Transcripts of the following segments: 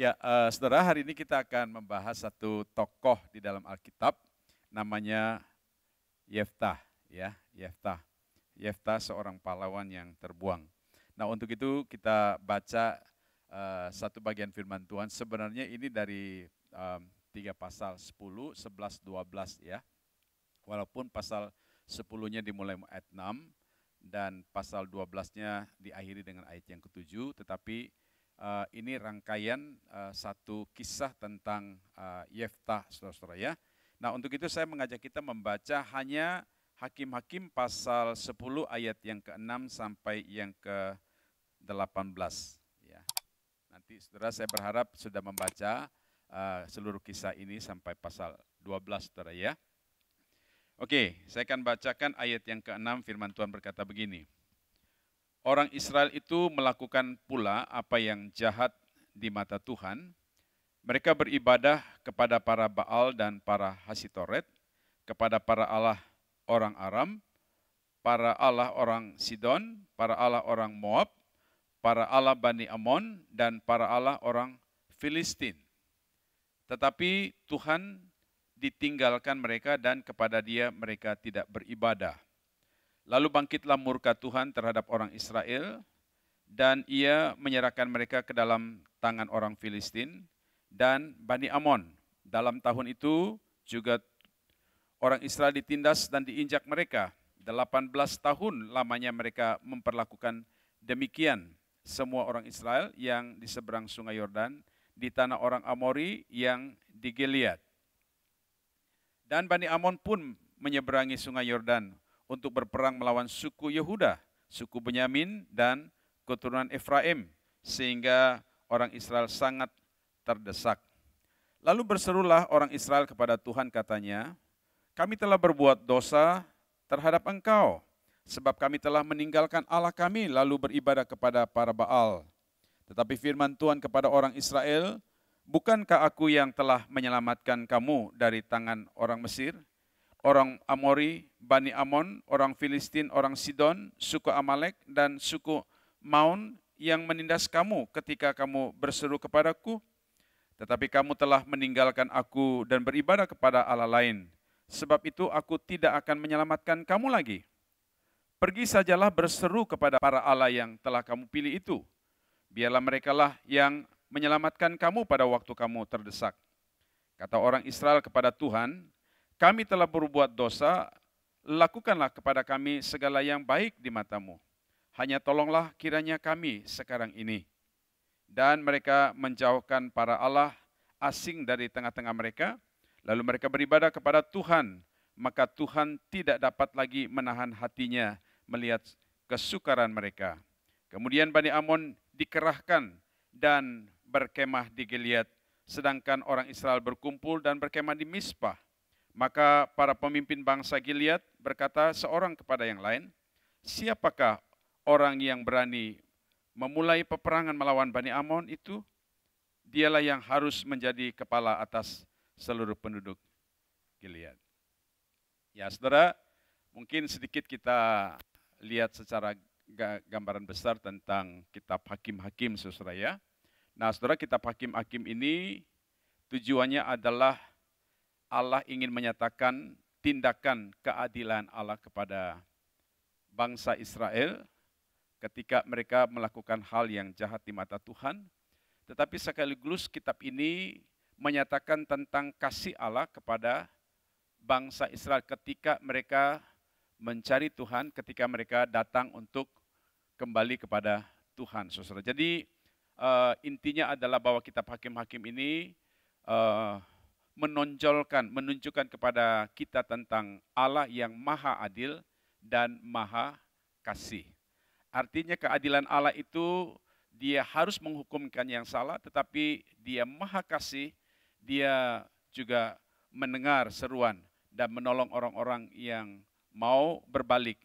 Ya, saudara, hari ini kita akan membahas satu tokoh di dalam Alkitab, namanya Yeftah. Ya, Yeftah. Yeftah seorang pahlawan yang terbuang. Nah, untuk itu kita baca satu bagian firman Tuhan. Sebenarnya ini dari 3 pasal, 10, 11, 12 ya. Walaupun pasal 10-nya dimulai ayat 6 dan pasal 12-nya diakhiri dengan ayat yang ke-7, tetapi ini rangkaian satu kisah tentang Yeftah, saudara-saudara ya. Nah, untuk itu saya mengajak kita membaca hanya Hakim-Hakim pasal 10 ayat yang ke-6 sampai yang ke-18 ya. Nanti saudara, saya berharap sudah membaca seluruh kisah ini sampai pasal 12, saudara ya. Oke, saya akan bacakan ayat yang ke-6. Firman Tuhan berkata begini. Orang Israel itu melakukan pula apa yang jahat di mata Tuhan. Mereka beribadah kepada para Baal dan para Hasitoret, kepada para Allah orang Aram, para Allah orang Sidon, para Allah orang Moab, para Allah Bani Amon, dan para Allah orang Filistin. Tetapi Tuhan ditinggalkan mereka dan kepada Dia mereka tidak beribadah. Lalu bangkitlah murka Tuhan terhadap orang Israel, dan Ia menyerahkan mereka ke dalam tangan orang Filistin dan Bani Amon. Dalam tahun itu juga orang Israel ditindas dan diinjak mereka. 18 tahun lamanya mereka memperlakukan demikian semua orang Israel yang di seberang sungai Yordan, di tanah orang Amori yang di Gilead. Dan Bani Amon pun menyeberangi sungai Yordan untuk berperang melawan suku Yehuda, suku Benyamin, dan keturunan Efraim, sehingga orang Israel sangat terdesak. Lalu berserulah orang Israel kepada Tuhan, katanya, kami telah berbuat dosa terhadap Engkau, sebab kami telah meninggalkan Allah kami, lalu beribadah kepada para Baal. Tetapi firman Tuhan kepada orang Israel, bukankah aku yang telah menyelamatkan kamu dari tangan orang Mesir, orang Amori, Bani Amon, orang Filistin, orang Sidon, suku Amalek, dan suku Maon yang menindas kamu ketika kamu berseru kepadaku? Tetapi kamu telah meninggalkan aku dan beribadah kepada Allah lain. Sebab itu aku tidak akan menyelamatkan kamu lagi. Pergi sajalah berseru kepada para Allah yang telah kamu pilih itu. Biarlah merekalah yang menyelamatkan kamu pada waktu kamu terdesak. Kata orang Israel kepada Tuhan, kami telah berbuat dosa, lakukanlah kepada kami segala yang baik di matamu. Hanya tolonglah kiranya kami sekarang ini. Dan mereka menjauhkan para Allah asing dari tengah-tengah mereka, lalu mereka beribadah kepada Tuhan, maka Tuhan tidak dapat lagi menahan hatinya melihat kesukaran mereka. Kemudian Bani Amon dikerahkan dan berkemah di Gilead, sedangkan orang Israel berkumpul dan berkemah di Mizpah. Maka para pemimpin bangsa Gilead berkata seorang kepada yang lain, siapakah orang yang berani memulai peperangan melawan Bani Amon itu? Dialah yang harus menjadi kepala atas seluruh penduduk Gilead. Ya saudara, mungkin sedikit kita lihat secara gambaran besar tentang kitab Hakim-Hakim, saudara ya. Nah saudara, kitab Hakim-Hakim ini tujuannya adalah Allah ingin menyatakan tindakan keadilan Allah kepada bangsa Israel ketika mereka melakukan hal yang jahat di mata Tuhan. Tetapi sekaligus kitab ini menyatakan tentang kasih Allah kepada bangsa Israel ketika mereka mencari Tuhan, ketika mereka datang untuk kembali kepada Tuhan, saudara. Jadi intinya adalah bahwa kitab Hakim-Hakim ini menunjukkan kepada kita tentang Allah yang maha adil dan maha kasih. Artinya keadilan Allah itu Dia harus menghukumkan yang salah, tetapi Dia maha kasih, Dia juga mendengar seruan dan menolong orang-orang yang mau berbalik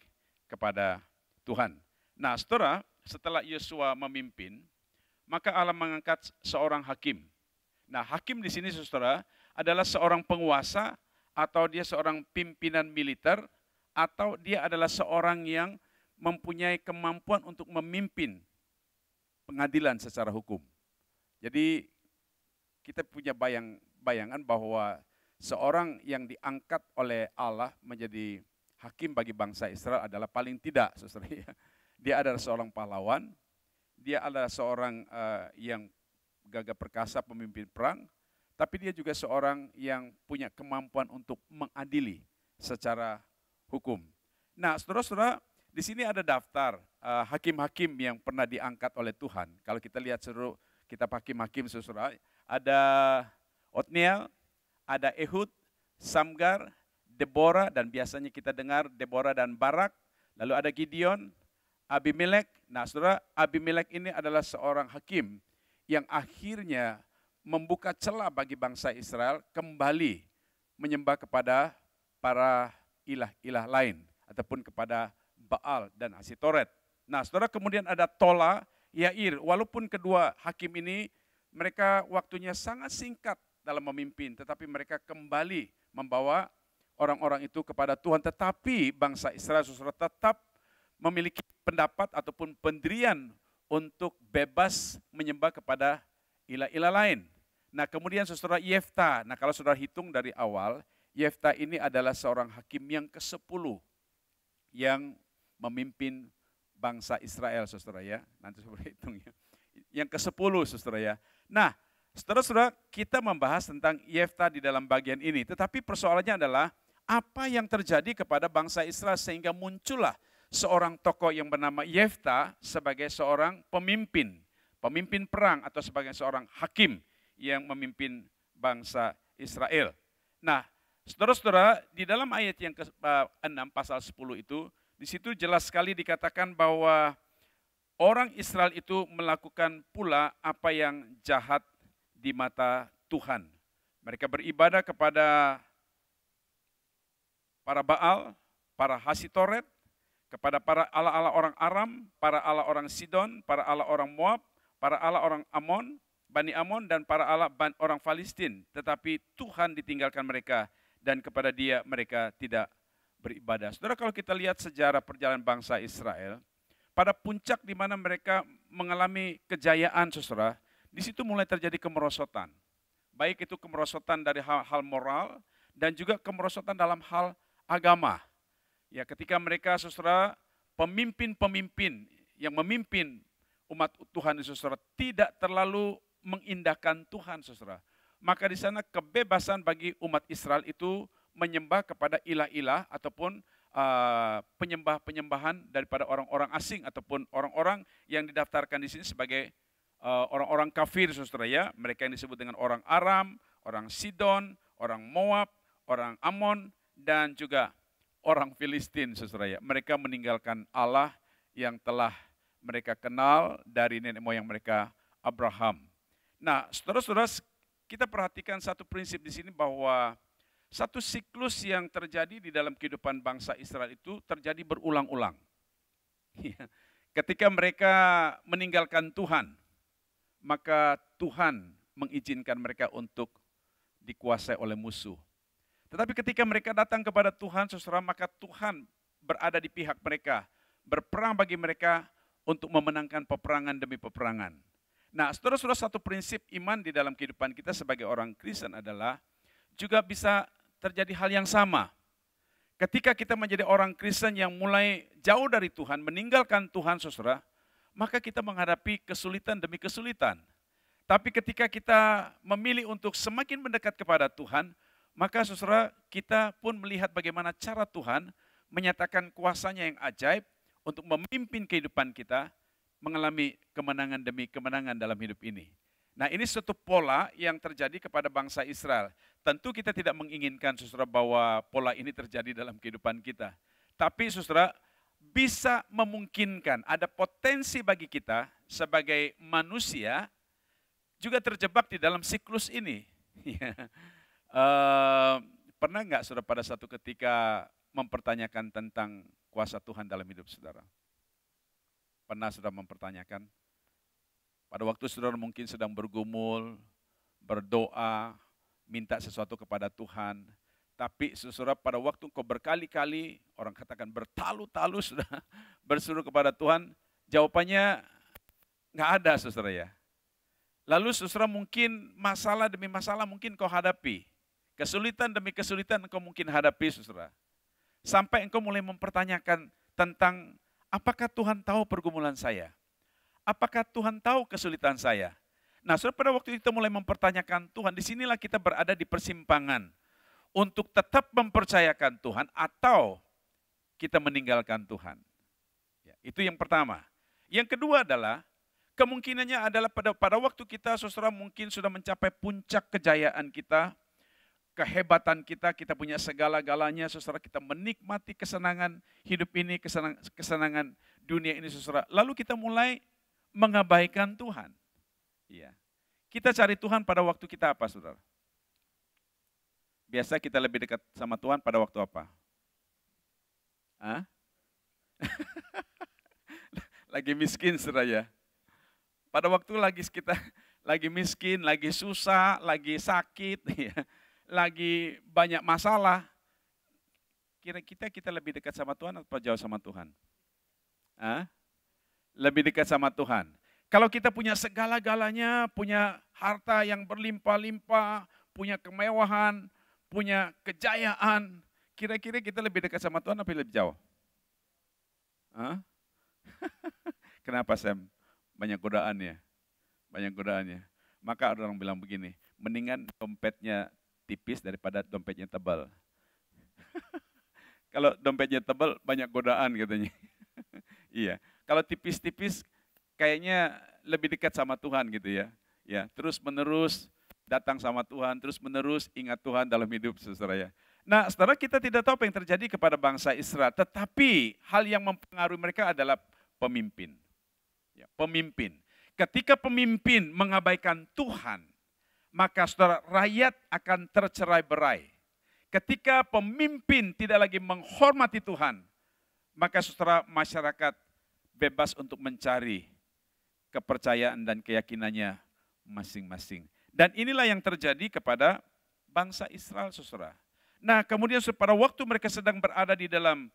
kepada Tuhan. Nah, saudara, setelah Yosua memimpin, maka Allah mengangkat seorang hakim. Nah, hakim di sini, saudara, adalah seorang penguasa, atau dia seorang pimpinan militer, atau dia adalah seorang yang mempunyai kemampuan untuk memimpin pengadilan secara hukum. Jadi kita punya bayangan bahwa seorang yang diangkat oleh Allah menjadi hakim bagi bangsa Israel adalah paling tidak, saudara ya. Dia adalah seorang pahlawan, dia adalah seorang yang gagah perkasa, pemimpin perang, tapi dia juga seorang yang punya kemampuan untuk mengadili secara hukum. Nah, saudara-saudara, di sini ada daftar hakim-hakim yang pernah diangkat oleh Tuhan. Kalau kita lihat seluruh kitab hakim-hakim, saudara, ada Otniel, ada Ehud, Samgar, Deborah, dan biasanya kita dengar Deborah dan Barak, lalu ada Gideon, Abimelek. Nah, saudara, Abimelek ini adalah seorang hakim yang akhirnya membuka celah bagi bangsa Israel kembali menyembah kepada para ilah-ilah lain ataupun kepada Baal dan Asitoret. Nah, saudara, kemudian ada Tola, Yair. Walaupun kedua hakim ini mereka waktunya sangat singkat dalam memimpin, tetapi mereka kembali membawa orang-orang itu kepada Tuhan. Tetapi bangsa Israel, saudara, tetap memiliki pendapat ataupun pendirian untuk bebas menyembah kepada ilah-ilah lain. Nah, kemudian saudara Yefta. Nah, kalau saudara hitung dari awal, Yefta ini adalah seorang hakim yang ke-10 yang memimpin bangsa Israel, saudara ya. Nanti saudara hitung ya. Yang ke-10, saudara ya. Nah, saudara-saudara, kita membahas tentang Yefta di dalam bagian ini. Tetapi persoalannya adalah apa yang terjadi kepada bangsa Israel sehingga muncullah seorang tokoh yang bernama Yefta sebagai seorang pemimpin perang atau sebagai seorang hakim yang memimpin bangsa Israel. Nah, saudara-saudara, di dalam ayat yang ke-6 pasal 10 itu, di situ jelas sekali dikatakan bahwa orang Israel itu melakukan pula apa yang jahat di mata Tuhan. Mereka beribadah kepada para Baal, para Hasitoret, kepada para ala-ala orang Aram, para ala orang Sidon, para ala orang Moab, para ala orang Amon, Bani Amon, dan para ala orang Filistin. Tetapi Tuhan ditinggalkan mereka dan kepada Dia mereka tidak beribadah. Saudara, kalau kita lihat sejarah perjalanan bangsa Israel, pada puncak di mana mereka mengalami kejayaan, saudara, di situ mulai terjadi kemerosotan. Baik itu kemerosotan dari hal-hal moral dan juga kemerosotan dalam hal agama. Ya, ketika mereka, saudara, pemimpin-pemimpin yang memimpin umat Tuhan, saudara, tidak terlalu mengindahkan Tuhan, saudara. Maka di sana kebebasan bagi umat Israel itu menyembah kepada ilah-ilah ataupun penyembah-penyembahan daripada orang-orang asing ataupun orang-orang yang didaftarkan di sini sebagai orang-orang kafir, saudara ya. Mereka yang disebut dengan orang Aram, orang Sidon, orang Moab, orang Amon, dan juga orang Filistin, saudara ya. Mereka meninggalkan Allah yang telah mereka kenal dari nenek moyang mereka, Abraham. Nah, saudara-saudara, kita perhatikan satu prinsip di sini bahwa satu siklus yang terjadi di dalam kehidupan bangsa Israel itu terjadi berulang-ulang. Ketika mereka meninggalkan Tuhan, maka Tuhan mengizinkan mereka untuk dikuasai oleh musuh. Tetapi ketika mereka datang kepada Tuhan, saudara, maka Tuhan berada di pihak mereka, berperang bagi mereka untuk memenangkan peperangan demi peperangan. Nah, saudara-saudara, satu prinsip iman di dalam kehidupan kita sebagai orang Kristen adalah juga bisa terjadi hal yang sama. Ketika kita menjadi orang Kristen yang mulai jauh dari Tuhan, meninggalkan Tuhan, saudara, maka kita menghadapi kesulitan demi kesulitan. Tapi ketika kita memilih untuk semakin mendekat kepada Tuhan, maka saudara, kita pun melihat bagaimana cara Tuhan menyatakan kuasanya yang ajaib untuk memimpin kehidupan kita, mengalami kemenangan demi kemenangan dalam hidup ini. Nah, ini suatu pola yang terjadi kepada bangsa Israel. Tentu kita tidak menginginkan, saudara, bahwa pola ini terjadi dalam kehidupan kita. Tapi saudara, bisa memungkinkan, ada potensi bagi kita sebagai manusia juga terjebak di dalam siklus ini. Pernah nggak saudara pada satu ketika mempertanyakan tentang kuasa Tuhan dalam hidup saudara? Pernah saudara mempertanyakan? Pada waktu saudara mungkin sedang bergumul, berdoa, minta sesuatu kepada Tuhan. Tapi saudara, pada waktu kau berkali-kali, orang katakan bertalu-talu sudah berseru kepada Tuhan, jawabannya nggak ada, saudara ya. Lalu saudara mungkin masalah demi masalah mungkin kau hadapi. Kesulitan demi kesulitan engkau mungkin hadapi saudara. Sampai engkau mulai mempertanyakan tentang apakah Tuhan tahu pergumulan saya? Apakah Tuhan tahu kesulitan saya? Nah saudara pada waktu itu mulai mempertanyakan Tuhan, disinilah kita berada di persimpangan. Untuk tetap mempercayakan Tuhan atau kita meninggalkan Tuhan. Ya, itu yang pertama. Yang kedua adalah, kemungkinannya adalah pada waktu kita saudara mungkin sudah mencapai puncak kejayaan kita, kehebatan kita, kita punya segala-galanya, saudara kita menikmati kesenangan hidup ini, kesenangan dunia ini saudara. Lalu kita mulai mengabaikan Tuhan. Ya. Kita cari Tuhan pada waktu kita apa saudara? Biasa kita lebih dekat sama Tuhan pada waktu apa? Hah? Lagi miskin saudara ya. Pada waktu kita lagi miskin, lagi susah, lagi sakit, ya, lagi banyak masalah. Kira-kira kita lebih dekat sama Tuhan atau jauh sama Tuhan? Hah? Lebih dekat sama Tuhan. Kalau kita punya segala-galanya, punya harta yang berlimpah-limpah, punya kemewahan, punya kejayaan, kira-kira kita lebih dekat sama Tuhan atau lebih jauh? Hah? Kenapa Sam? Banyak godaannya. Banyak godaannya. Maka ada orang bilang begini, mendingan dompetnya tipis daripada dompetnya tebal. Kalau dompetnya tebal banyak godaan katanya. Iya. Kalau tipis-tipis kayaknya lebih dekat sama Tuhan gitu ya. Ya, terus menerus datang sama Tuhan, terus menerus ingat Tuhan dalam hidup saudara ya. Nah, saudara kita tidak tahu apa yang terjadi kepada bangsa Israel, tetapi hal yang mempengaruhi mereka adalah pemimpin. Ya, pemimpin. Ketika pemimpin mengabaikan Tuhan, maka saudara rakyat akan tercerai-berai. Ketika pemimpin tidak lagi menghormati Tuhan, maka saudara masyarakat bebas untuk mencari kepercayaan dan keyakinannya masing-masing. Dan inilah yang terjadi kepada bangsa Israel, saudara. Nah, kemudian pada waktu mereka sedang berada di dalam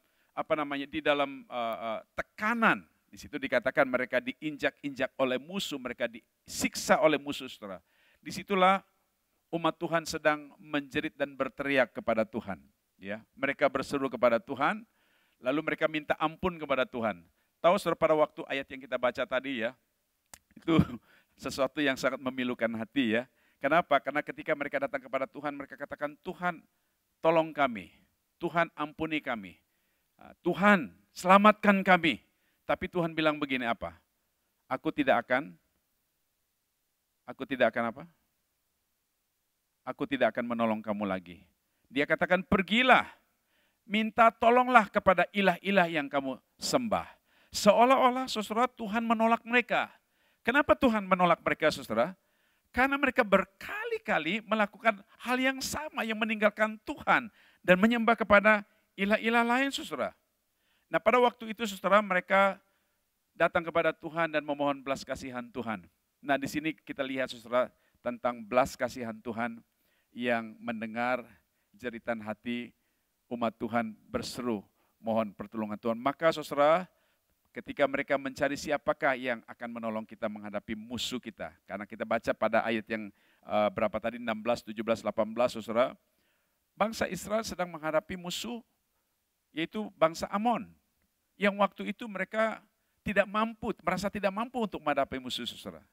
tekanan, di situ dikatakan mereka diinjak-injak oleh musuh, mereka disiksa oleh musuh, saudara. Disitulah umat Tuhan sedang menjerit dan berteriak kepada Tuhan. Ya, mereka berseru kepada Tuhan, lalu mereka minta ampun kepada Tuhan. Tahu saudara pada waktu ayat yang kita baca tadi ya, itu sesuatu yang sangat memilukan hati ya. Kenapa? Karena ketika mereka datang kepada Tuhan, mereka katakan, Tuhan tolong kami, Tuhan ampuni kami, Tuhan selamatkan kami. Tapi Tuhan bilang begini apa? Aku tidak akan apa? Aku tidak akan menolong kamu lagi. Dia katakan pergilah, minta tolonglah kepada ilah-ilah yang kamu sembah. Seolah-olah saudara Tuhan menolak mereka. Kenapa Tuhan menolak mereka saudara? Karena mereka berkali-kali melakukan hal yang sama, yang meninggalkan Tuhan dan menyembah kepada ilah-ilah lain saudara. Nah pada waktu itu saudara mereka datang kepada Tuhan dan memohon belas kasihan Tuhan. Nah di sini kita lihat saudara tentang belas kasihan Tuhan yang mendengar jeritan hati umat Tuhan berseru mohon pertolongan Tuhan. Maka saudara ketika mereka mencari siapakah yang akan menolong kita menghadapi musuh kita. Karena kita baca pada ayat yang berapa tadi, 16, 17, 18 saudara. Bangsa Israel sedang menghadapi musuh, yaitu bangsa Amon. Yang waktu itu mereka merasa tidak mampu untuk menghadapi musuh saudara.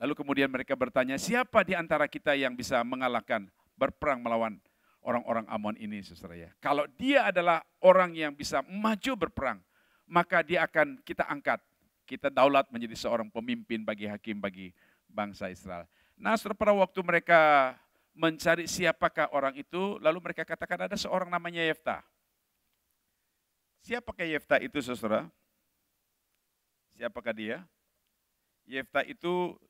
Lalu kemudian mereka bertanya, siapa di antara kita yang bisa mengalahkan, berperang melawan orang-orang Amon ini saudara ya. Kalau dia adalah orang yang bisa maju berperang, maka dia akan kita angkat, kita daulat menjadi seorang pemimpin bagi hakim, bagi bangsa Israel. Nah saudara pada waktu mereka mencari siapakah orang itu, lalu mereka katakan ada seorang namanya Yeftah. Siapakah Yeftah itu saudara? Siapakah dia? Yeftah itu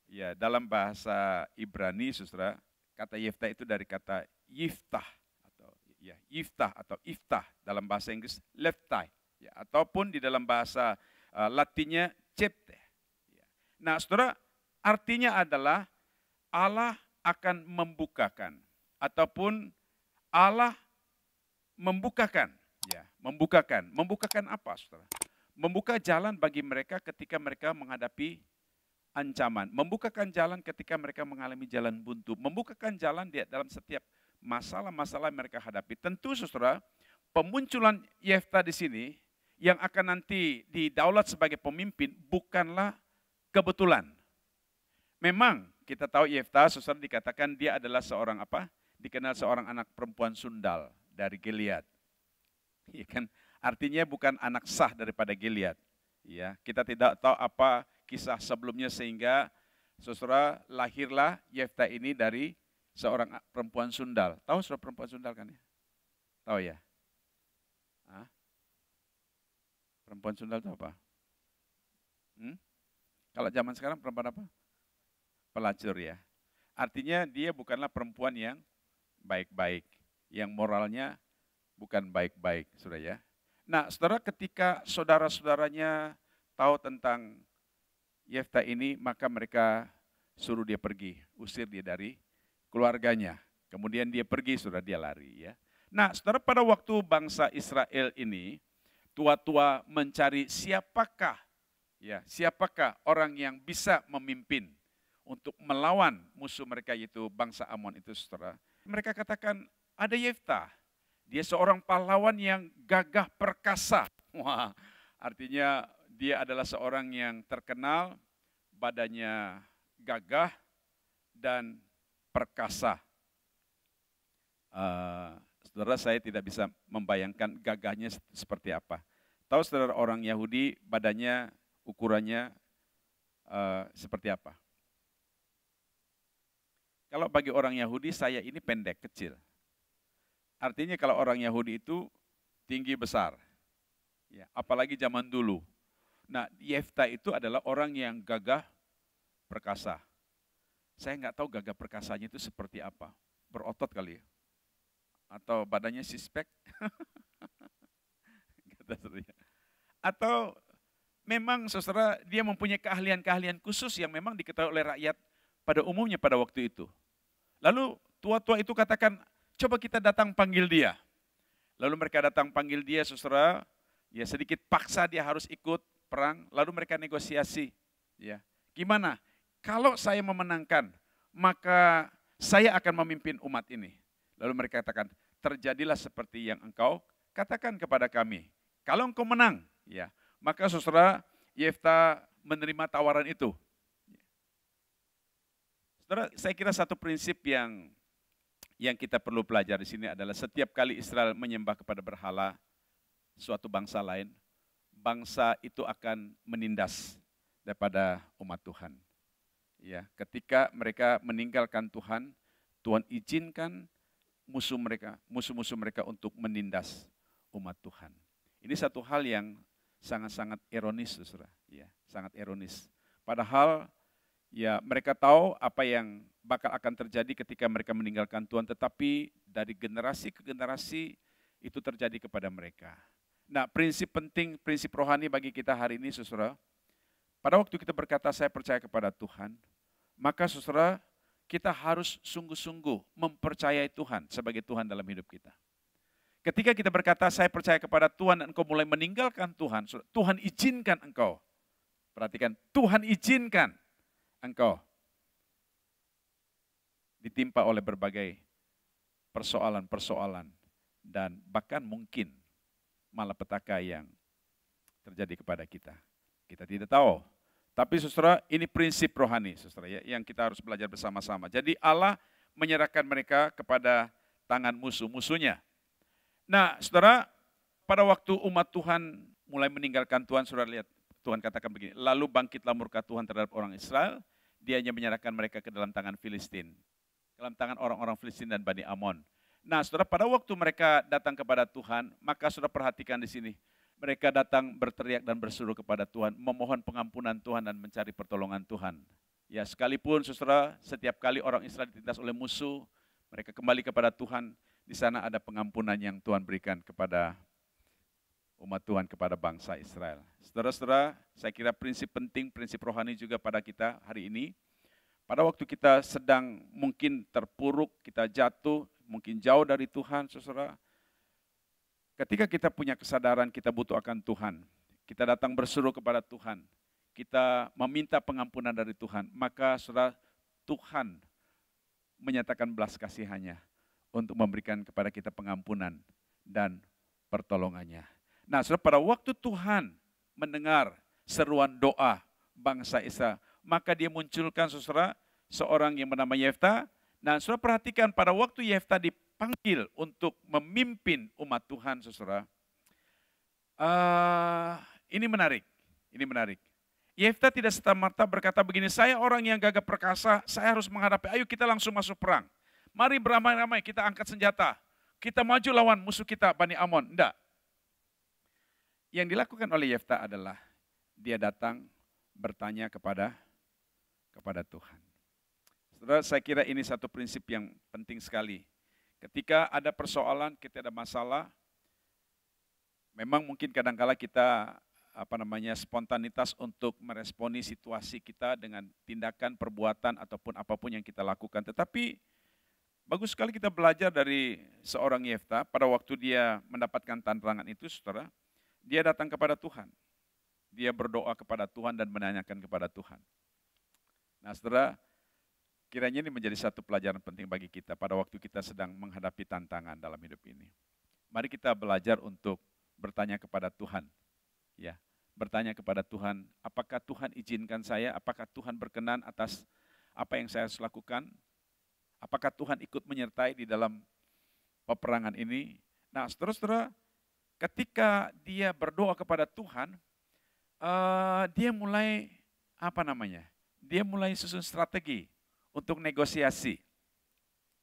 ya dalam bahasa Ibrani saudara, kata Yeftah itu dari kata Yiftah atau ya Yiftah atau Iftah, dalam bahasa Inggris Leftai. Ya, ataupun di dalam bahasa Latinnya Cepte. Ya. Nah saudara, artinya adalah Allah akan membukakan, ataupun Allah membukakan. Ya, membukakan. Membukakan apa saudara? Membuka jalan bagi mereka ketika mereka menghadapi ancaman, membukakan jalan ketika mereka mengalami jalan buntu, membukakan jalan di dalam setiap masalah-masalah yang mereka hadapi. Tentu saudara, pemunculan Yefta di sini yang akan nanti didaulat sebagai pemimpin bukanlah kebetulan. Memang kita tahu Yefta, saudara, dikatakan dia adalah seorang apa? Dikenal seorang anak perempuan sundal dari Gilead. Ya kan? Artinya bukan anak sah daripada Gilead. Ya, kita tidak tahu apa kisah sebelumnya sehingga saudara lahirlah Yefta ini dari seorang perempuan sundal. Tahu saudara perempuan sundal kan ya? Tahu ya? Hah? Perempuan sundal itu apa? Kalau zaman sekarang perempuan apa? Pelacur ya. Artinya dia bukanlah perempuan yang baik-baik, yang moralnya bukan baik-baik, saudara ya. Nah, saudara, ketika saudara-saudaranya tahu tentang Yefta ini, maka mereka suruh dia pergi, usir dia dari keluarganya. Kemudian dia pergi, saudara, dia lari ya. Nah, saudara, pada waktu bangsa Israel ini, tua-tua mencari siapakah orang yang bisa memimpin untuk melawan musuh mereka yaitu bangsa Amon itu, saudara. Mereka katakan ada Yefta. Dia seorang pahlawan yang gagah perkasa. Wah, artinya dia adalah seorang yang terkenal, badannya gagah dan perkasa. Saudara, saya tidak bisa membayangkan gagahnya seperti apa. Tahu saudara, orang Yahudi badannya, ukurannya seperti apa? Kalau bagi orang Yahudi, saya ini pendek, kecil. Artinya kalau orang Yahudi itu tinggi besar, ya, apalagi zaman dulu. Nah, Yefta itu adalah orang yang gagah perkasa. Saya nggak tahu gagah perkasanya itu seperti apa, berotot kali ya, atau badannya sispek, atau memang saudara dia mempunyai keahlian-keahlian khusus yang memang diketahui oleh rakyat pada umumnya pada waktu itu. Lalu tua-tua itu katakan, coba kita datang panggil dia. Lalu mereka datang panggil dia, saudara, ya sedikit paksa dia harus ikut perang, lalu mereka negosiasi. Ya, gimana? Kalau saya memenangkan, maka saya akan memimpin umat ini. Lalu mereka katakan, terjadilah seperti yang engkau katakan kepada kami. Kalau engkau menang, ya, maka saudara, Yefta menerima tawaran itu. Saudara, saya kira satu prinsip yang kita perlu pelajari di sini adalah setiap kali Israel menyembah kepada berhala suatu bangsa lain, bangsa itu akan menindas daripada umat Tuhan. Ya, ketika mereka meninggalkan Tuhan, Tuhan izinkan musuh-musuh mereka untuk menindas umat Tuhan. Ini satu hal yang sangat-sangat ironis, saudara. Ya, sangat ironis. Padahal ya mereka tahu apa yang bakal akan terjadi ketika mereka meninggalkan Tuhan, tetapi dari generasi ke generasi itu terjadi kepada mereka. Nah, prinsip penting, prinsip rohani bagi kita hari ini, saudara, pada waktu kita berkata saya percaya kepada Tuhan, maka saudara, kita harus sungguh-sungguh mempercayai Tuhan sebagai Tuhan dalam hidup kita. Ketika kita berkata saya percaya kepada Tuhan dan engkau mulai meninggalkan Tuhan, Tuhan izinkan engkau. Perhatikan, Tuhan izinkan engkau ditimpa oleh berbagai persoalan-persoalan dan bahkan mungkin malapetaka yang terjadi kepada kita. Kita tidak tahu. Tapi saudara, ini prinsip rohani, saudara, ya, yang kita harus belajar bersama-sama. Jadi Allah menyerahkan mereka kepada tangan musuh-musuhnya. Nah, saudara, pada waktu umat Tuhan mulai meninggalkan Tuhan, saudara lihat, Tuhan katakan begini, lalu bangkitlah murka Tuhan terhadap orang Israel, dia hanya menyerahkan mereka ke dalam tangan Filistin, dalam tangan orang-orang Filistin dan Bani Amon. Nah, saudara, pada waktu mereka datang kepada Tuhan, maka saudara perhatikan di sini, mereka datang berteriak dan berseru kepada Tuhan, memohon pengampunan Tuhan dan mencari pertolongan Tuhan. Ya, sekalipun saudara, setiap kali orang Israel ditindas oleh musuh, mereka kembali kepada Tuhan, di sana ada pengampunan yang Tuhan berikan kepada umat Tuhan, kepada bangsa Israel. Saudara-saudara, saya kira prinsip penting, prinsip rohani juga pada kita hari ini. Pada waktu kita sedang mungkin terpuruk, kita jatuh, mungkin jauh dari Tuhan, saudara. Ketika kita punya kesadaran kita butuh akan Tuhan, kita datang berseru kepada Tuhan, kita meminta pengampunan dari Tuhan, maka saudara, Tuhan menyatakan belas kasihannya untuk memberikan kepada kita pengampunan dan pertolongannya. Nah, saudara, pada waktu Tuhan mendengar seruan doa bangsa Israel, maka dia munculkan saudara seorang yang bernama Yefta. Nah, saudara perhatikan pada waktu Yefta dipanggil untuk memimpin umat Tuhan, saudara. Ini menarik. Yefta tidak serta-merta berkata begini, saya orang yang gagah perkasa, saya harus menghadapi, ayo kita langsung masuk perang. Mari beramai-ramai, kita angkat senjata. Kita maju lawan musuh kita, Bani Amon. Enggak. Yang dilakukan oleh Yefta adalah, dia datang bertanya kepada Tuhan. Saudara, saya kira ini satu prinsip yang penting sekali. Ketika ada persoalan, kita ada masalah, memang mungkin kadang-kala kita spontanitas untuk meresponi situasi kita dengan tindakan, perbuatan, ataupun apapun yang kita lakukan. Tetapi bagus sekali kita belajar dari seorang Yefta pada waktu dia mendapatkan tantangan itu, saudara, dia datang kepada Tuhan. Dia berdoa kepada Tuhan dan menanyakan kepada Tuhan. Nah, saudara, kiranya ini menjadi satu pelajaran penting bagi kita pada waktu kita sedang menghadapi tantangan dalam hidup ini. Mari kita belajar untuk bertanya kepada Tuhan. Ya, bertanya kepada Tuhan, apakah Tuhan izinkan saya, apakah Tuhan berkenan atas apa yang saya harus lakukan, apakah Tuhan ikut menyertai di dalam peperangan ini. Nah, saudara-saudara, ketika dia berdoa kepada Tuhan, dia mulai dia mulai susun strategi untuk negosiasi.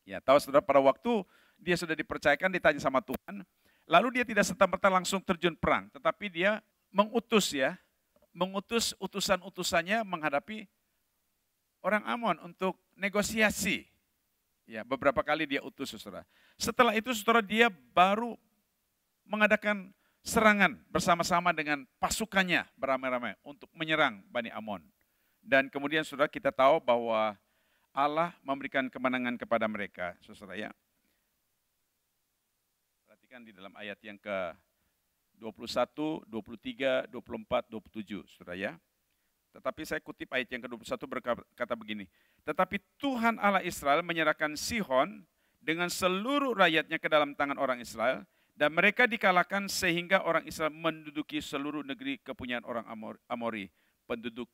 Ya, tahu saudara, pada waktu dia sudah dipercayakan, ditanya sama Tuhan, lalu dia tidak serta-merta langsung terjun perang, tetapi dia mengutus utusan-utusannya menghadapi orang Amon untuk negosiasi. Ya, beberapa kali dia utus, saudara. Setelah itu, saudara, dia baru mengadakan serangan bersama-sama dengan pasukannya beramai-ramai untuk menyerang Bani Amon. Dan kemudian, saudara, kita tahu bahwa Allah memberikan kemenangan kepada mereka, saudara, ya. Perhatikan di dalam ayat yang ke-21, 23, 24, 27, saudara, ya. Tetapi saya kutip ayat yang ke-21 berkata begini, tetapi Tuhan Allah Israel menyerahkan Sihon dengan seluruh rakyatnya ke dalam tangan orang Israel, dan mereka dikalahkan sehingga orang Israel menduduki seluruh negeri kepunyaan orang Amori, penduduk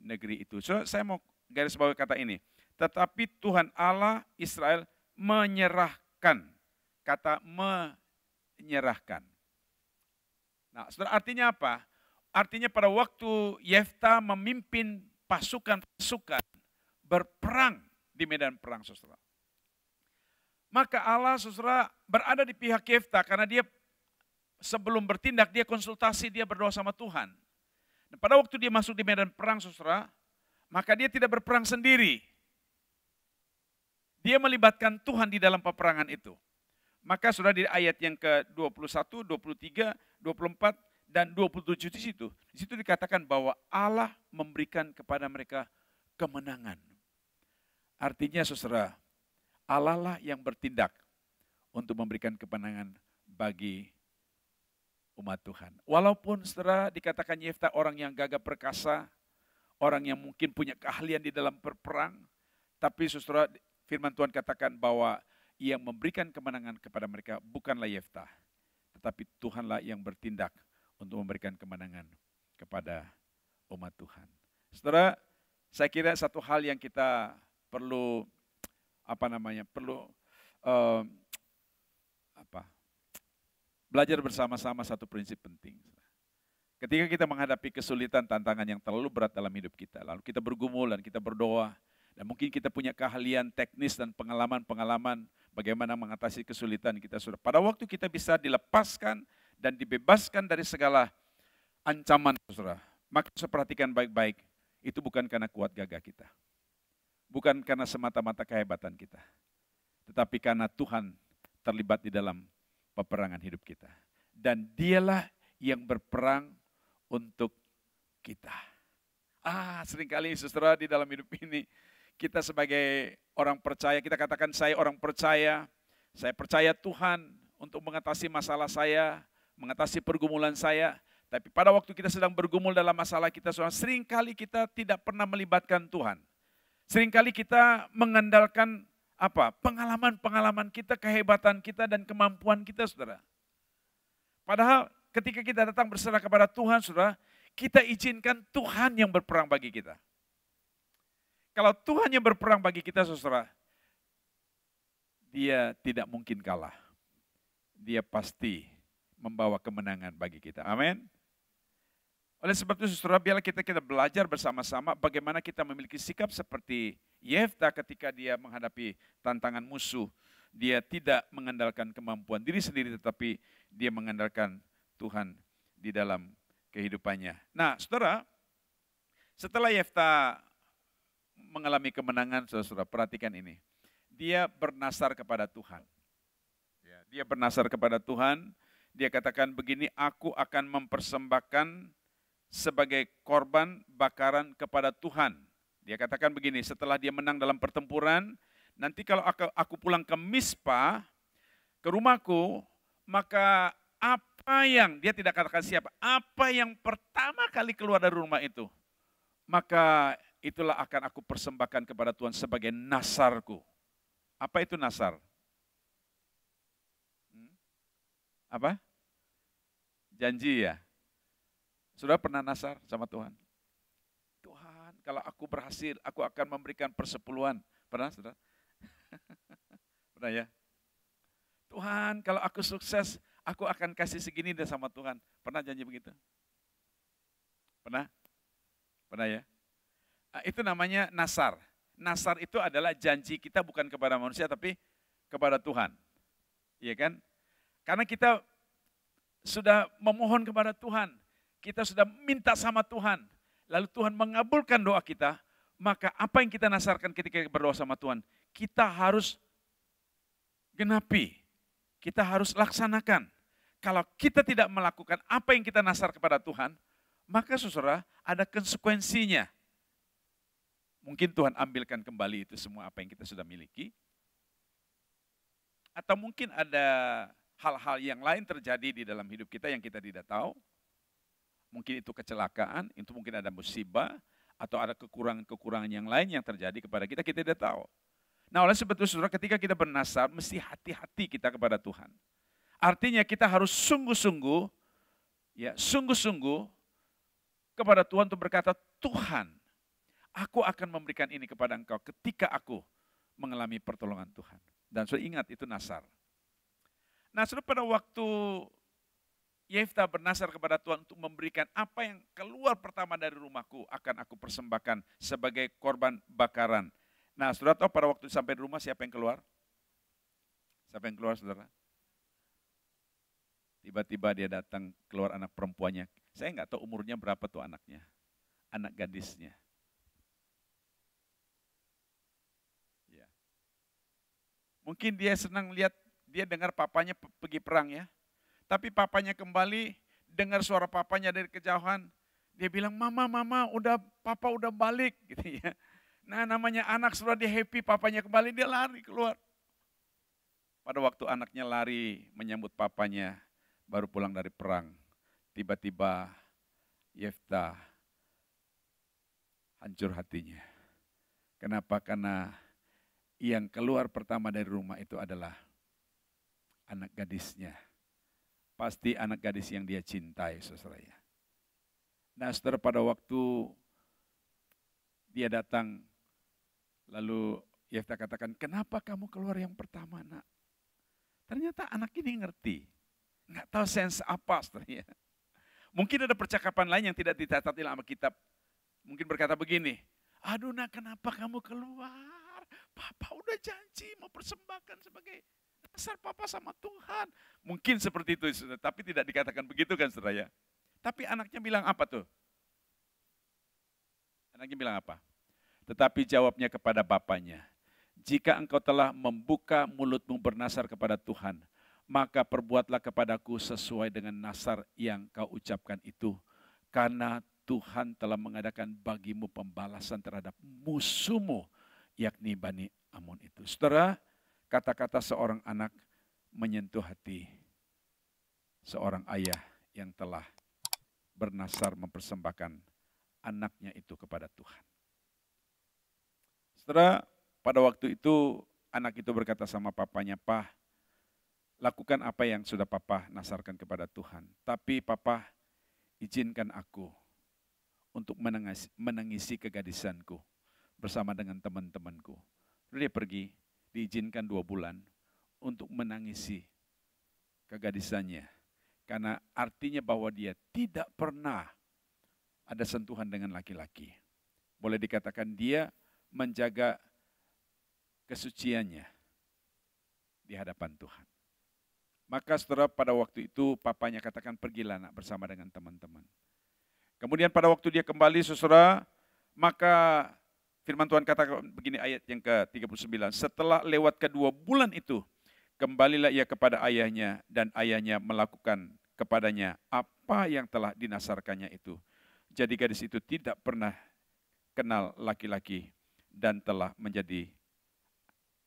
negeri itu. So, saya mau garis bawah kata ini, tetapi Tuhan Allah Israel menyerahkan, kata menyerahkan. Nah, saudara, artinya apa? Artinya pada waktu Yefta memimpin pasukan-pasukan berperang di medan perang, saudara, maka Allah, saudara, berada di pihak Yefta karena dia sebelum bertindak, dia konsultasi, dia berdoa sama Tuhan. Dan pada waktu dia masuk di medan perang, saudara, maka dia tidak berperang sendiri. Dia melibatkan Tuhan di dalam peperangan itu. Maka saudara, di ayat yang ke-21, 23, 24, dan 27 di situ dikatakan bahwa Allah memberikan kepada mereka kemenangan. Artinya, saudara, Allah lah yang bertindak untuk memberikan kemenangan bagi umat Tuhan. Walaupun, saudara, dikatakan Yefta orang yang gagah perkasa, orang yang mungkin punya keahlian di dalam berperang, tapi, saudara, firman Tuhan katakan bahwa yang memberikan kemenangan kepada mereka bukanlah Yefta, tetapi Tuhanlah yang bertindak untuk memberikan kemenangan kepada umat Tuhan. Saudara, saya kira satu hal yang kita perlu belajar bersama-sama, satu prinsip penting. Ketika kita menghadapi kesulitan, tantangan yang terlalu berat dalam hidup kita, lalu kita bergumul dan kita berdoa, dan mungkin kita punya keahlian teknis dan pengalaman-pengalaman bagaimana mengatasi kesulitan kita, saudara. Pada waktu kita bisa dilepaskan dan dibebaskan dari segala ancaman, saudara, maka saya perhatikan baik-baik, itu bukan karena kuat gagah kita. Bukan karena semata-mata kehebatan kita. Tetapi karena Tuhan terlibat di dalam peperangan hidup kita. Dan dialah yang berperang untuk kita. Seringkali, saudara, di dalam hidup ini, kita sebagai orang percaya, kita katakan saya orang percaya, saya percaya Tuhan untuk mengatasi masalah saya, mengatasi pergumulan saya. Tapi pada waktu kita sedang bergumul dalam masalah kita, saudara, seringkali kita tidak pernah melibatkan Tuhan. Seringkali kita mengandalkan apa? Pengalaman-pengalaman kita, kehebatan kita, dan kemampuan kita, saudara. Padahal ketika kita datang berserah kepada Tuhan, saudara, kita izinkan Tuhan yang berperang bagi kita. Kalau Tuhan yang berperang bagi kita, saudara, Dia tidak mungkin kalah. Dia pasti membawa kemenangan bagi kita. Amin. Oleh sebab itu, saudara, biarlah kita belajar bersama-sama bagaimana kita memiliki sikap seperti Yefta ketika dia menghadapi tantangan musuh. Dia tidak mengandalkan kemampuan diri sendiri, tetapi dia mengandalkan Tuhan di dalam kehidupannya. Nah, saudara, setelah Yefta mengalami kemenangan, saudara, perhatikan ini. Dia bernasar kepada Tuhan. Dia bernasar kepada Tuhan. Dia katakan begini, aku akan mempersembahkan sebagai korban bakaran kepada Tuhan. Dia katakan begini, setelah dia menang dalam pertempuran, nanti kalau aku pulang ke Mispa, ke rumahku, maka apa yang, dia tidak katakan siapa, apa yang pertama kali keluar dari rumah itu, maka itulah akan aku persembahkan kepada Tuhan sebagai nasarku. Apa itu nasar? Apa? Janji ya. Sudah pernah nasar sama Tuhan? Tuhan, kalau aku berhasil, aku akan memberikan persepuluhan. Pernah, saudara? Pernah ya? Tuhan, kalau aku sukses, aku akan kasih segini deh sama Tuhan. Pernah janji begitu? Pernah? Pernah ya? Nah, itu namanya nasar. Nasar itu adalah janji kita bukan kepada manusia, tapi kepada Tuhan. Iya kan? Karena kita sudah memohon kepada Tuhan. Kita sudah minta sama Tuhan, lalu Tuhan mengabulkan doa kita, maka apa yang kita nasarkan ketika berdoa sama Tuhan, kita harus genapi, kita harus laksanakan. Kalau kita tidak melakukan apa yang kita nasar kepada Tuhan, maka saudara ada konsekuensinya. Mungkin Tuhan ambilkan kembali itu semua apa yang kita sudah miliki, atau mungkin ada hal-hal yang lain terjadi di dalam hidup kita yang kita tidak tahu. Mungkin itu kecelakaan, itu mungkin ada musibah, atau ada kekurangan-kekurangan yang lain yang terjadi kepada kita, kita tidak tahu. Nah, oleh sebab itu, saudara, ketika kita bernasar, mesti hati-hati kita kepada Tuhan. Artinya kita harus sungguh-sungguh, ya, sungguh-sungguh kepada Tuhan untuk berkata, Tuhan, aku akan memberikan ini kepada Engkau ketika aku mengalami pertolongan Tuhan. Dan saudara ingat, itu nasar. Nah, saudara, pada waktu Yefta bernasar kepada Tuhan untuk memberikan apa yang keluar pertama dari rumahku akan aku persembahkan sebagai korban bakaran. Nah, saudara tahu pada waktu sampai di rumah siapa yang keluar? Siapa yang keluar, saudara? Tiba-tiba dia datang, keluar anak perempuannya. Saya nggak tahu umurnya berapa tuh anaknya. Anak gadisnya. Ya. Mungkin dia senang lihat, dia dengar papanya pergi perang ya. Tapi papanya kembali, dengar suara papanya dari kejauhan. Dia bilang, mama, papa udah balik. Gitu ya. Nah, namanya anak sudah dia happy, papanya kembali, dia lari keluar. Pada waktu anaknya lari menyambut papanya, baru pulang dari perang. Tiba-tiba Yefta hancur hatinya. Kenapa? Karena yang keluar pertama dari rumah itu adalah anak gadisnya. Pasti anak gadis yang dia cintai, saudara ya. Nah, saudara, pada waktu dia datang, lalu Yefta katakan, kenapa kamu keluar yang pertama, nak? Ternyata anak ini ngerti. Nggak tahu sense apa, saudara ya. Mungkin ada percakapan lain yang tidak dicatat di dalam kitab. Mungkin berkata begini, aduh nak, kenapa kamu keluar? Papa udah janji mau persembahkan sebagai dasar papa sama Tuhan. Mungkin seperti itu, tapi tidak dikatakan begitu kan, saudara ya. Tapi anaknya bilang apa tuh? Anaknya bilang apa? Tetapi jawabnya kepada bapaknya, jika engkau telah membuka mulutmu bernasar kepada Tuhan, maka perbuatlah kepadaku sesuai dengan nasar yang kau ucapkan itu. Karena Tuhan telah mengadakan bagimu pembalasan terhadap musuhmu, yakni Bani Amun itu. Saudara, kata-kata seorang anak menyentuh hati seorang ayah yang telah bernasar mempersembahkan anaknya itu kepada Tuhan. Setelah pada waktu itu anak itu berkata sama papanya, "Pah, lakukan apa yang sudah papa nasarkan kepada Tuhan. Tapi papa, izinkan aku untuk menangisi kegadisanku bersama dengan teman-temanku." Lalu dia pergi, diizinkan 2 bulan untuk menangisi kegadisannya. Karena artinya bahwa dia tidak pernah ada sentuhan dengan laki-laki. Boleh dikatakan dia menjaga kesuciannya di hadapan Tuhan. Maka saudara, pada waktu itu papanya katakan, "Pergilah nak bersama dengan teman-teman." Kemudian pada waktu dia kembali saudara, maka firman Tuhan katakan begini, ayat yang ke-39. "Setelah lewat kedua bulan itu, kembalilah ia kepada ayahnya, dan ayahnya melakukan kepadanya apa yang telah dinasarkannya itu. Jadi gadis itu tidak pernah kenal laki-laki dan telah menjadi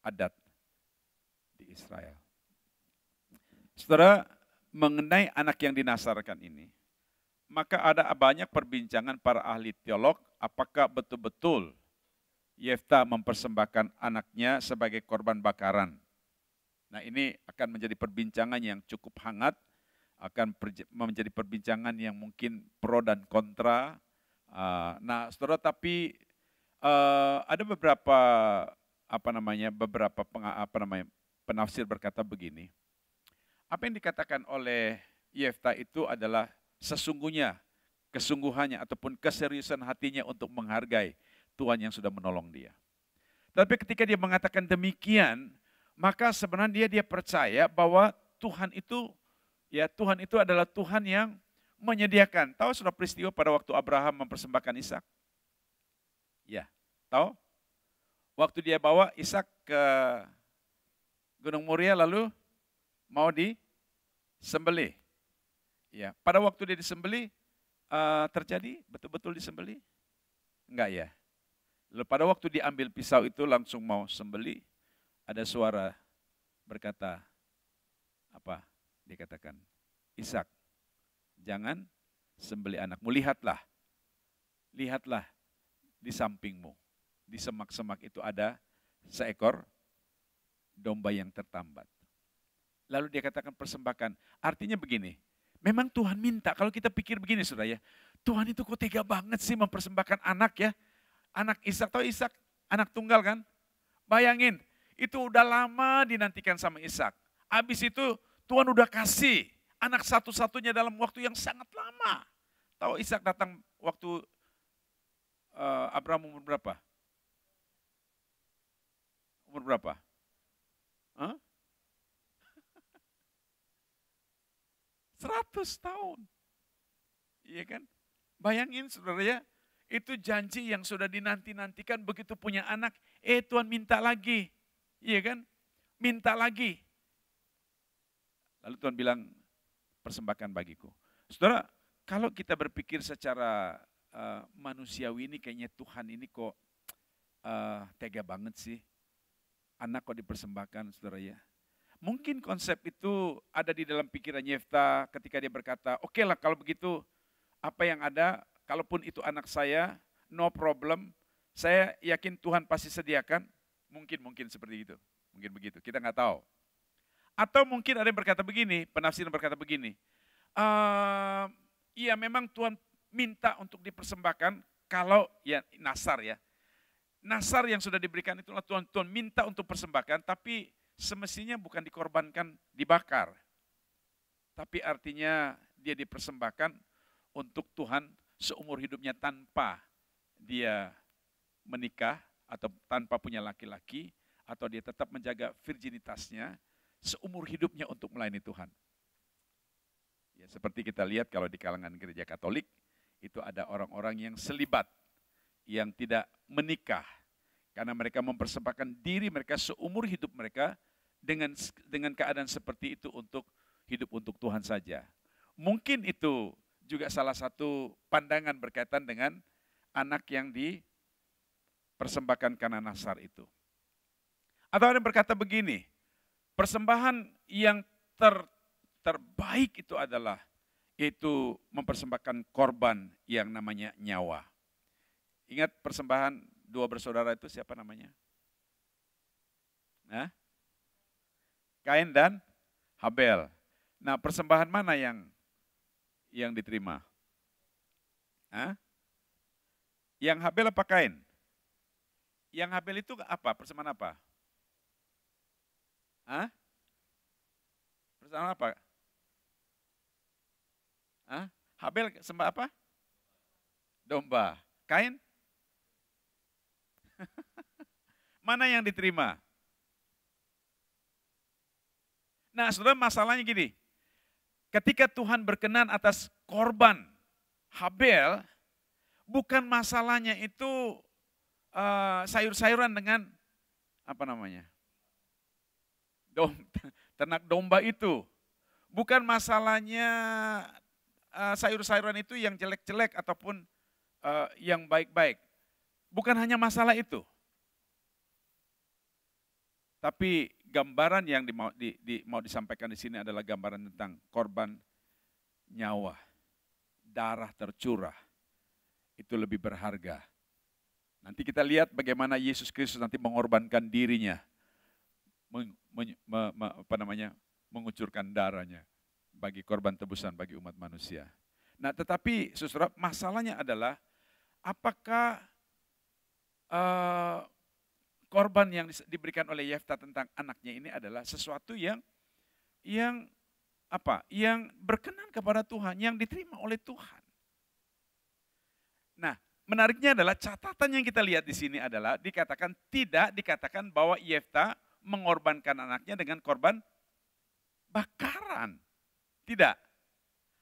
adat di Israel." Saudara, mengenai anak yang dinasarkan ini, maka ada banyak perbincangan para ahli teolog, apakah betul-betul Yeftah mempersembahkan anaknya sebagai korban bakaran. Nah, ini akan menjadi perbincangan yang cukup hangat, akan menjadi perbincangan yang mungkin pro dan kontra. Nah, saudara, tapi ada beberapa penafsir berkata begini. Apa yang dikatakan oleh Yeftah itu adalah sesungguhnya, kesungguhannya ataupun keseriusan hatinya untuk menghargai Tuhan yang sudah menolong dia. Tapi ketika dia mengatakan demikian, maka sebenarnya dia percaya bahwa Tuhan itu adalah Tuhan yang menyediakan. Tahu sudah peristiwa pada waktu Abraham mempersembahkan Ishak? Ya, tahu? Waktu dia bawa Ishak ke Gunung Moria lalu mau disembelih. Ya, pada waktu dia disembelih terjadi betul-betul disembelih? Enggak ya. Lalu pada waktu diambil pisau itu langsung mau sembelih, ada suara berkata, apa? Dia katakan, "Ishak, jangan sembelih anakmu, lihatlah di sampingmu, di semak-semak itu ada seekor domba yang tertambat." Lalu dia katakan persembahkan. Artinya begini, memang Tuhan minta, kalau kita pikir begini saudara ya, Tuhan itu kok tega banget sih mempersembahkan anak ya. Anak Ishak, tahu Ishak anak tunggal kan? Bayangin, itu udah lama dinantikan sama Ishak. Habis itu Tuhan udah kasih anak satu-satunya dalam waktu yang sangat lama. Tahu Ishak datang waktu Abraham umur berapa? Umur berapa? Hah? 100 tahun. Iya kan? Bayangin saudara ya, itu janji yang sudah dinanti-nantikan, begitu punya anak, Tuhan minta lagi. Iya kan? Minta lagi. Lalu Tuhan bilang, persembahkan bagiku. Saudara, kalau kita berpikir secara manusiawi ini, kayaknya Tuhan ini kok tega banget sih. Anak kok dipersembahkan saudara ya. Mungkin konsep itu ada di dalam pikiran Yeftah ketika dia berkata, "Oke lah kalau begitu, apa yang ada, kalaupun itu anak saya, no problem, saya yakin Tuhan pasti sediakan." Mungkin seperti itu, mungkin begitu, kita nggak tahu. Atau mungkin ada yang berkata begini, penafsiran berkata begini, iya memang Tuhan minta untuk dipersembahkan kalau ya nasar ya. Nasar yang sudah diberikan itulah Tuhan minta untuk persembahkan, tapi semestinya bukan dikorbankan, dibakar. Tapi artinya dia dipersembahkan untuk Tuhan seumur hidupnya tanpa dia menikah atau tanpa punya laki-laki, atau dia tetap menjaga virginitasnya seumur hidupnya untuk melayani Tuhan. Ya, seperti kita lihat kalau di kalangan gereja Katolik, itu ada orang-orang yang selibat, yang tidak menikah, karena mereka mempersembahkan diri mereka seumur hidup mereka dengan keadaan seperti itu untuk hidup untuk Tuhan saja. Mungkin itu juga salah satu pandangan berkaitan dengan anak yang dipersembahkan karena nasar itu. Atau ada yang berkata begini, persembahan yang terbaik itu adalah yaitu mempersembahkan korban yang namanya nyawa. Ingat persembahan dua bersaudara itu siapa namanya? Nah, Kain dan Habel. Nah, persembahan mana yang diterima? Hah? Yang Habel apa Kain? Yang Habel itu apa? Persembahan apa? Hah? Persembahan apa? Hah? Habel sembah apa? Domba. Kain? Mana yang diterima? Nah, saudara, masalahnya gini. Ketika Tuhan berkenan atas korban Habel, bukan masalahnya itu sayur-sayuran dengan apa namanya? Ternak domba itu. Bukan masalahnya sayur-sayuran itu yang jelek-jelek ataupun yang baik-baik. Bukan hanya masalah itu. Tapi gambaran yang mau disampaikan di sini adalah gambaran tentang korban nyawa, darah tercurah. Itu lebih berharga. Nanti kita lihat bagaimana Yesus Kristus nanti mengorbankan dirinya, mengucurkan darahnya bagi korban tebusan bagi umat manusia. Nah, tetapi saudara, masalahnya adalah apakah korban yang diberikan oleh Yefta tentang anaknya ini adalah sesuatu yang berkenan kepada Tuhan, yang diterima oleh Tuhan. Nah, menariknya adalah catatan yang kita lihat di sini adalah tidak dikatakan bahwa Yefta mengorbankan anaknya dengan korban bakaran. Tidak.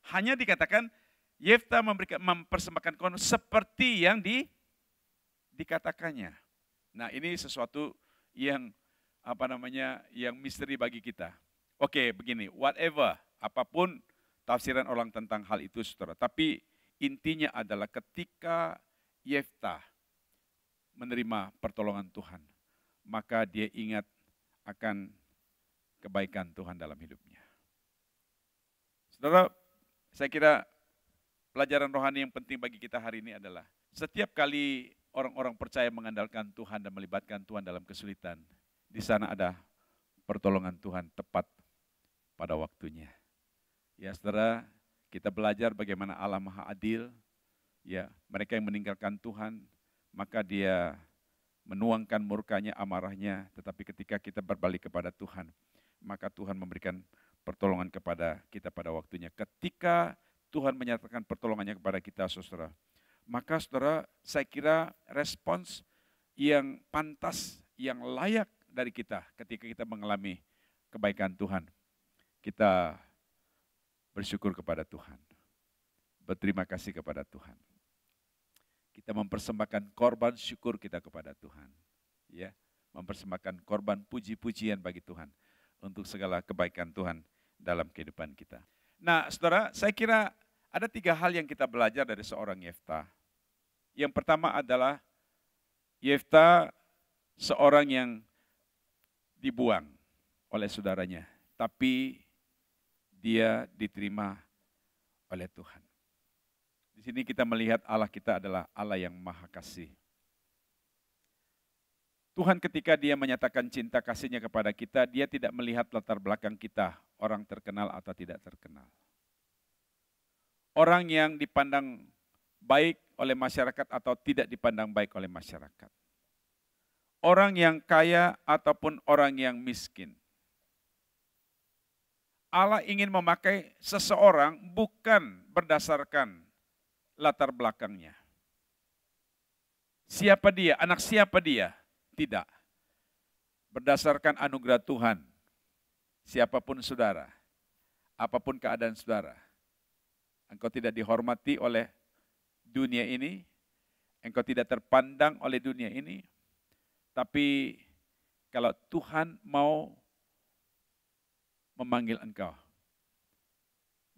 Hanya dikatakan Yefta mempersembahkan korban seperti yang dikatakannya. Nah, ini sesuatu yang yang misteri bagi kita. Oke, begini, apapun tafsiran orang tentang hal itu, saudara. Tapi intinya adalah ketika Yefta menerima pertolongan Tuhan, maka dia ingat akan kebaikan Tuhan dalam hidupnya. Saudara, saya kira pelajaran rohani yang penting bagi kita hari ini adalah setiap kali orang-orang percaya mengandalkan Tuhan dan melibatkan Tuhan dalam kesulitan, di sana ada pertolongan Tuhan tepat pada waktunya. Ya, saudara, kita belajar bagaimana Allah Maha Adil. Ya, mereka yang meninggalkan Tuhan, maka Dia menuangkan murkanya, amarahnya. Tetapi ketika kita berbalik kepada Tuhan, maka Tuhan memberikan pertolongan kepada kita pada waktunya. Ketika Tuhan menyatakan pertolongannya kepada kita, saudara, maka saudara, saya kira respons yang pantas, yang layak dari kita ketika kita mengalami kebaikan Tuhan, kita bersyukur kepada Tuhan, berterima kasih kepada Tuhan. Kita mempersembahkan korban syukur kita kepada Tuhan, ya, mempersembahkan korban puji-pujian bagi Tuhan untuk segala kebaikan Tuhan dalam kehidupan kita. Nah, saudara, saya kira ada 3 hal yang kita belajar dari seorang Yefta. Yang pertama adalah Yefta seorang yang dibuang oleh saudaranya, tapi dia diterima oleh Tuhan. Di sini kita melihat Allah kita adalah Allah yang Maha Kasih. Tuhan ketika Dia menyatakan cinta kasih-Nya kepada kita, Dia tidak melihat latar belakang kita, orang terkenal atau tidak terkenal. Orang yang dipandang baik oleh masyarakat atau tidak dipandang baik oleh masyarakat. Orang yang kaya ataupun orang yang miskin. Allah ingin memakai seseorang bukan berdasarkan latar belakangnya. Siapa dia? Anak siapa dia? Tidak. Berdasarkan anugerah Tuhan. Siapapun saudara, apapun keadaan saudara, engkau tidak dihormati oleh dunia ini, engkau tidak terpandang oleh dunia ini, tapi kalau Tuhan mau memanggil engkau,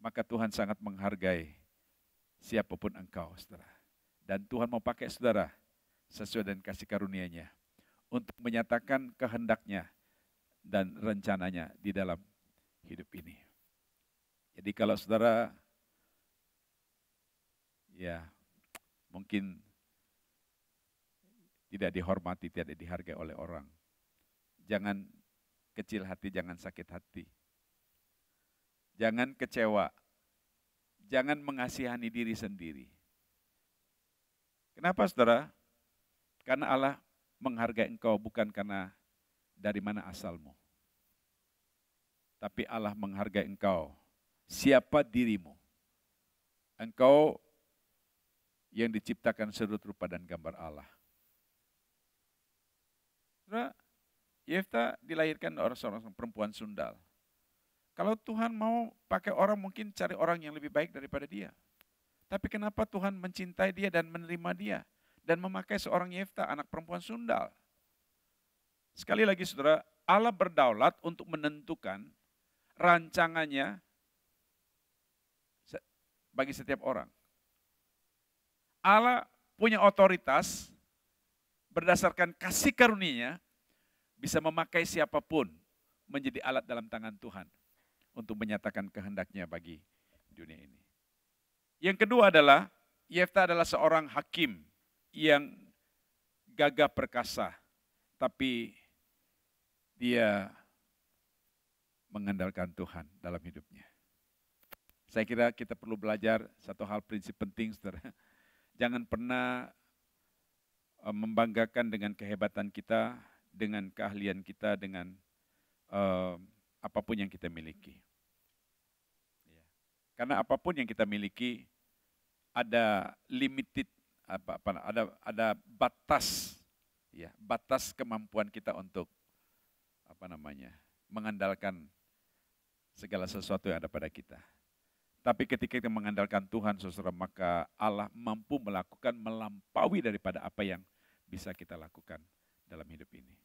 maka Tuhan sangat menghargai siapapun engkau, saudara. Dan Tuhan mau pakai saudara sesuai dengan kasih karunia-Nya untuk menyatakan kehendak-Nya dan rencananya di dalam hidup ini. Jadi kalau saudara ya mungkin tidak dihormati, tidak dihargai oleh orang. Jangan kecil hati, jangan sakit hati. Jangan kecewa. Jangan mengasihani diri sendiri. Kenapa saudara? Karena Allah menghargai engkau bukan karena dari mana asalmu. Tapi Allah menghargai engkau. Siapa dirimu? Engkau yang diciptakan surut rupa dan gambar Allah. Saudara, Yefta dilahirkan oleh seorang perempuan sundal. Kalau Tuhan mau pakai orang, mungkin cari orang yang lebih baik daripada dia. Tapi kenapa Tuhan mencintai dia dan menerima dia? Dan memakai seorang Yefta, anak perempuan sundal. Sekali lagi saudara, Allah berdaulat untuk menentukan rancangannya bagi setiap orang. Allah punya otoritas berdasarkan kasih karunia-Nya bisa memakai siapapun menjadi alat dalam tangan Tuhan untuk menyatakan kehendak-Nya bagi dunia ini. Yang kedua adalah, Yefta adalah seorang hakim yang gagah perkasa, tapi dia mengandalkan Tuhan dalam hidupnya. Saya kira kita perlu belajar satu hal prinsip penting, saudara. Jangan pernah membanggakan dengan kehebatan kita, dengan keahlian kita, dengan apapun yang kita miliki. Karena apapun yang kita miliki ada limited, ada batas, ya, batas kemampuan kita untuk mengandalkan segala sesuatu yang ada pada kita. Tapi ketika kita mengandalkan Tuhan, saudara, maka Allah mampu melakukan melampaui daripada apa yang bisa kita lakukan dalam hidup ini.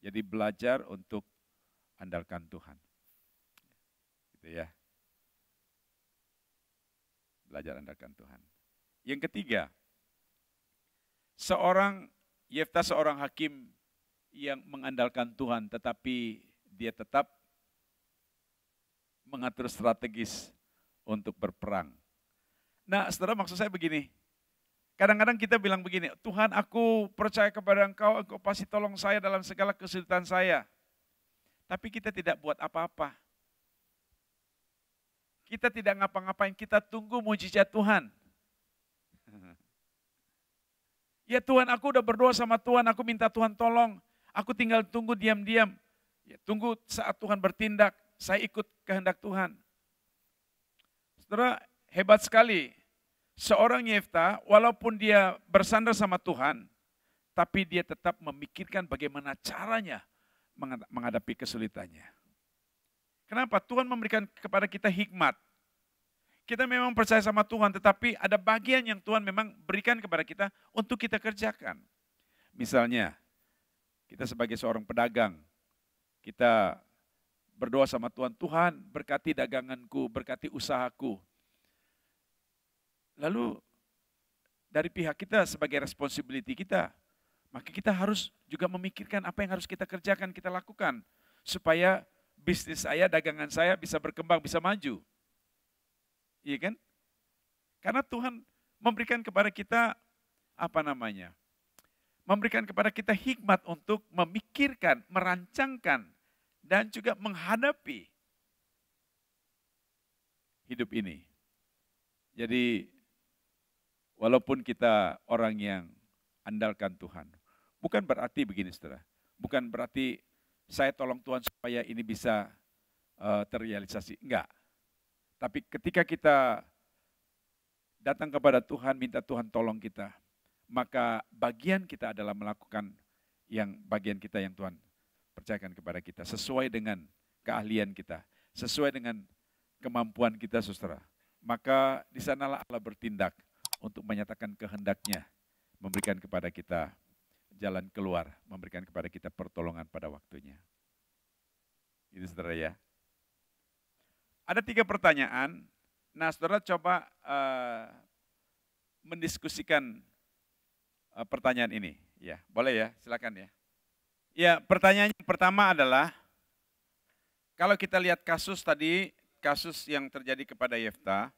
Jadi belajar untuk andalkan Tuhan. Gitu ya. Belajar andalkan Tuhan. Yang ketiga, Yefta seorang hakim yang mengandalkan Tuhan, tetapi dia tetap mengatur strategis untuk berperang. Nah, saudara, maksud saya begini, kadang-kadang kita bilang begini, Tuhan, aku percaya kepada Engkau, Engkau pasti tolong saya dalam segala kesulitan saya. Tapi kita tidak buat apa-apa. Kita tidak ngapa-ngapain, kita tunggu mujizat Tuhan. Ya Tuhan, aku udah berdoa sama Tuhan, aku minta Tuhan tolong. Aku tinggal tunggu diam-diam. Ya, tunggu saat Tuhan bertindak, saya ikut kehendak Tuhan. Saudara, hebat sekali. Seorang Yefta, walaupun dia bersandar sama Tuhan, tapi dia tetap memikirkan bagaimana caranya menghadapi kesulitannya. Kenapa? Tuhan memberikan kepada kita hikmat. Kita memang percaya sama Tuhan, tetapi ada bagian yang Tuhan memang berikan kepada kita untuk kita kerjakan. Misalnya, kita sebagai seorang pedagang, kita berdoa sama Tuhan, Tuhan berkati daganganku, berkati usahaku. Lalu dari pihak kita sebagai responsibility kita, maka kita harus juga memikirkan apa yang harus kita kerjakan, kita lakukan. Supaya bisnis saya, dagangan saya bisa berkembang, bisa maju. Iya kan? Karena Tuhan memberikan kepada kita, memberikan kepada kita hikmat untuk memikirkan, merancangkan, dan juga menghadapi hidup ini. Jadi walaupun kita orang yang andalkan Tuhan, bukan berarti begini saudara, bukan berarti saya tolong Tuhan supaya ini bisa terrealisasi, enggak. Tapi ketika kita datang kepada Tuhan, minta Tuhan tolong kita, maka bagian kita adalah melakukan bagian kita yang Tuhan percayakan kepada kita, sesuai dengan keahlian kita, sesuai dengan kemampuan kita, saudara. Maka di sanalah Allah bertindak untuk menyatakan kehendak-Nya, memberikan kepada kita jalan keluar, memberikan kepada kita pertolongan pada waktunya. Itu saudara ya. Ada 3 pertanyaan. Nah, saudara coba mendiskusikan pertanyaan ini. Ya, boleh ya, silakan ya. Ya, pertanyaan yang pertama adalah, kalau kita lihat kasus tadi, kasus yang terjadi kepada Yefta,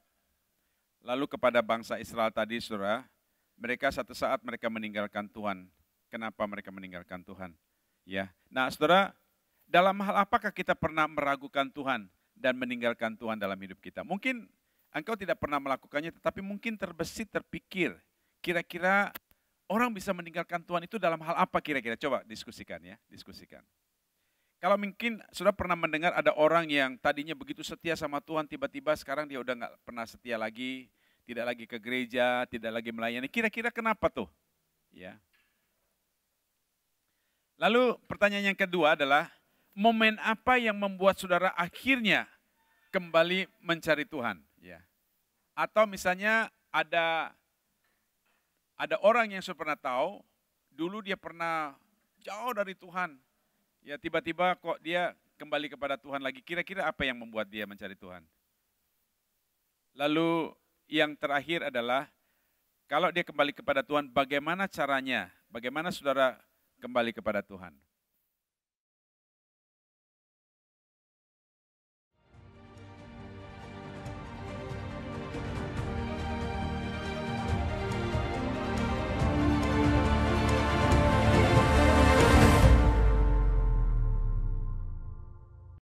Lalu kepada bangsa Israel tadi, saudara, mereka satu saat mereka meninggalkan Tuhan. Kenapa mereka meninggalkan Tuhan? Ya, nah saudara, dalam hal apakah kita pernah meragukan Tuhan dan meninggalkan Tuhan dalam hidup kita? Mungkin engkau tidak pernah melakukannya, tetapi mungkin terbesit, terpikir, kira-kira orang bisa meninggalkan Tuhan itu dalam hal apa kira-kira? Coba diskusikan ya, diskusikan. Kalau mungkin sudah pernah mendengar ada orang yang tadinya begitu setia sama Tuhan, tiba-tiba sekarang dia udah nggak pernah setia lagi, tidak lagi ke gereja, tidak lagi melayani. Kira-kira kenapa tuh? Ya. Lalu pertanyaan yang kedua adalah, momen apa yang membuat saudara akhirnya kembali mencari Tuhan? Ya. Atau misalnya ada orang yang saya pernah tahu, dulu dia pernah jauh dari Tuhan. Ya tiba-tiba kok dia kembali kepada Tuhan lagi. Kira-kira apa yang membuat dia mencari Tuhan? Lalu yang terakhir adalah, kalau dia kembali kepada Tuhan, bagaimana caranya? Bagaimana saudara kembali kepada Tuhan?